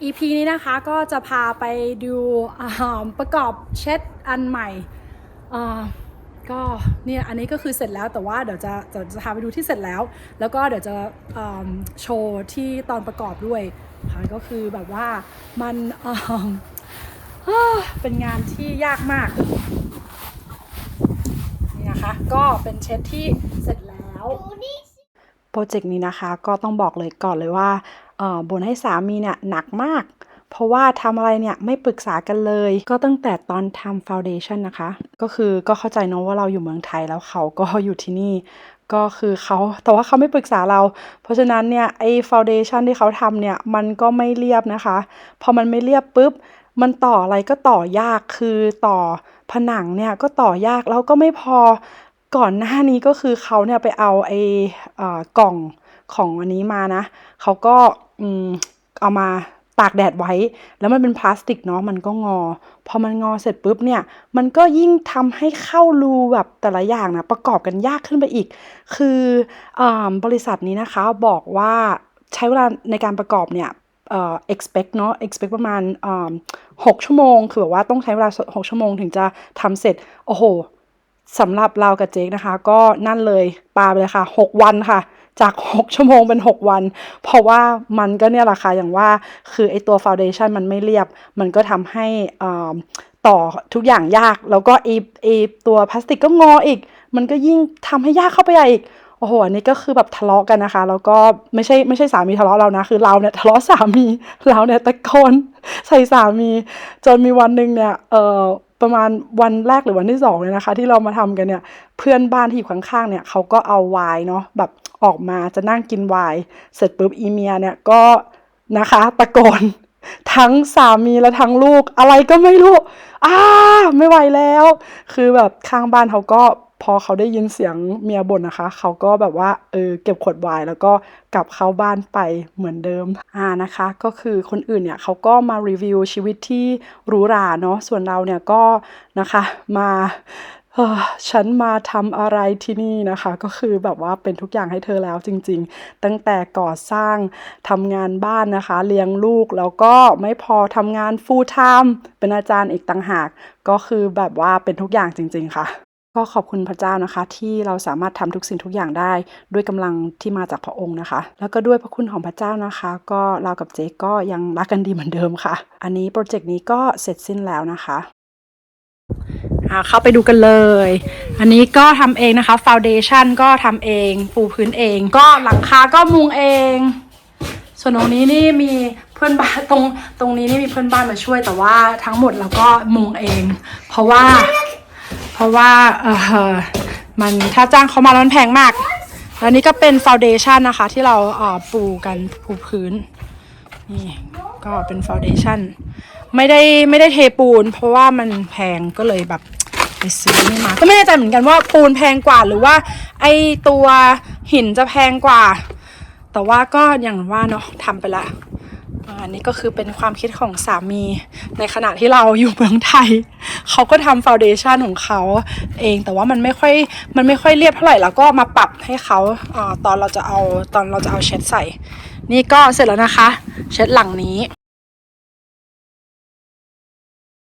EP นี้นะคะก็จะพาไปดูประกอบเช็ดอันใหม่ก็เนี่ยอันนี้ก็คือเสร็จแล้วแต่ว่าเดี๋ยวจะพาไปดูที่เสร็จแล้วก็เดี๋ยวจะโชว์ที่ตอนประกอบด้วยค่ะก็คือแบบว่ามันเป็นงานที่ยากมากนี่นะคะก็เป็นเช็ดที่เสร็จแล้วโปรเจกต์นี้นะคะก็ต้องบอกเลยก่อนเลยว่าบ่นให้สามีเนี่ยหนักมากเพราะว่าทำอะไรเนี่ยไม่ปรึกษากันเลยก็ตั้งแต่ตอนทำฟาวเดชั่นนะคะก็เข้าใจเนาะว่าเราอยู่เมืองไทยแล้วเขาก็อยู่ที่นี่ก็คือแต่ว่าเขาไม่ปรึกษาเราเพราะฉะนั้นเนี่ยไอ้ฟาวเดชั่นที่เขาทำเนี่ยมันก็ไม่เรียบนะคะพอมันไม่เรียบปุ๊บมันต่ออะไรก็ต่อยากคือต่อผนังเนี่ยก็ต่อยากแล้วก็ไม่พอก่อนหน้านี้ก็คือเขาเนี่ยไปเอาไอ้กล่องของอันนี้มานะเขาก็เอามาตากแดดไว้แล้วมันเป็นพลาสติกเนาะมันก็งอพอมันงอเสร็จปุ๊บเนี่ยมันก็ยิ่งทำให้เข้ารูแบบแต่ละอย่างนะประกอบกันยากขึ้นไปอีกคือบริษัทนี้นะคะบอกว่าใช้เวลาในการประกอบเนี่ยexpect เนาะ expect ประมาณ6 ชั่วโมงคือแบบว่าต้องใช้เวลา6 ชั่วโมงถึงจะทำเสร็จโอ้โหสำหรับเรากับเจ๊กนะคะก็นั่นเลยปาไปเลยค่ะ6 วันค่ะจาก6 ชั่วโมงเป็น6 วันเพราะว่ามันก็เนี่ยแหละค่ะอย่างว่าคือไอตัวฟาวเดชั่นมันไม่เรียบมันก็ทำให้ต่อทุกอย่างยากแล้วก็ไอตัวพลาสติกก็งออีกมันก็ยิ่งทำให้ยากเข้าไปอีกโอ้โหอันนี้ก็คือแบบทะเลาะกันนะคะแล้วก็ไม่ใช่สามีทะเลาะเรานะคือเราเนี่ยทะเลาะสามีเราเนี่ยตะโกนใส่สามีจนมีวันนึงเนี่ยประมาณวันแรกหรือวันที่2เลยนะคะที่เรามาทำกันเนี่ยเพื่อนบ้านที่อยู่ข้างๆเนี่ยเขาก็เอาไวน์เนาะแบบออกมาจะนั่งกินไวน์เสร็จปุ๊บอีเมียเนี่ยก็นะคะตะโกนทั้งสามีและทั้งลูกอะไรก็ไม่รู้ไม่ไหวแล้วคือแบบข้างบ้านเขาก็พอเขาได้ยินเสียงเมียบ่นนะคะเขาก็แบบว่าเก็บขวดไวน์แล้วก็กลับเข้าบ้านไปเหมือนเดิมนะคะก็คือคนอื่นเนี่ยเขาก็มารีวิวชีวิตที่หรูหราเนาะส่วนเราเนี่ยก็นะคะมาฉันมาทำอะไรที่นี่นะคะก็คือแบบว่าเป็นทุกอย่างให้เธอแล้วจริงๆตั้งแต่ก่อสร้างทำงานบ้านนะคะเลี้ยงลูกแล้วก็ไม่พอทำงาน full time เป็นอาจารย์อีกต่างหากก็คือแบบว่าเป็นทุกอย่างจริงๆค่ะก็ขอบคุณพระเจ้านะคะที่เราสามารถทำทุกสิ่งทุกอย่างได้ด้วยกำลังที่มาจากพระองค์นะคะแล้วก็ด้วยพระคุณของพระเจ้านะคะก็เรากับเจ๊ก็ยังรักกันดีเหมือนเดิมค่ะอันนี้โปรเจกต์นี้ก็เสร็จสิ้นแล้วนะคะเข้าไปดูกันเลยอันนี้ก็ทำเองนะคะฟาวเดชั่นก็ทำเองปูพื้นเองก็หลังคาก็มุงเองส่วนตรงนี้นี่มีเพื่อนบ้านตรงนี้นี่มีเพื่อนบ้านมาช่วยแต่ว่าทั้งหมดเราก็มุงเองเพราะว่ามันถ้าจ้างเขามาแล้วมันแพงมากแล้วนี่ก็เป็นฟาวเดชั่นนะคะที่เราปูพื้นนี่ก็เป็นฟาวเดชั่นไม่ได้เทปูนเพราะว่ามันแพงก็เลยแบบไปซื้อนี่มาก็ไม่แน่ใจเหมือนกันว่าปูนแพงกว่าหรือว่าไอตัวหินจะแพงกว่าแต่ว่าก็อย่างว่าเนาะทำไปละอันนี้ก็คือเป็นความคิดของสามีในขณะที่เราอยู่เมืองไทยเขาก็ทำฟาวเดชั่นของเขาเองแต่ว่ามันไม่ค่อยเรียบเท่าไหร่แล้วก็มาปรับให้เขาตอนเราจะเอาเช็ดใส่นี่ก็เสร็จแล้วนะคะเช็ดหลังนี้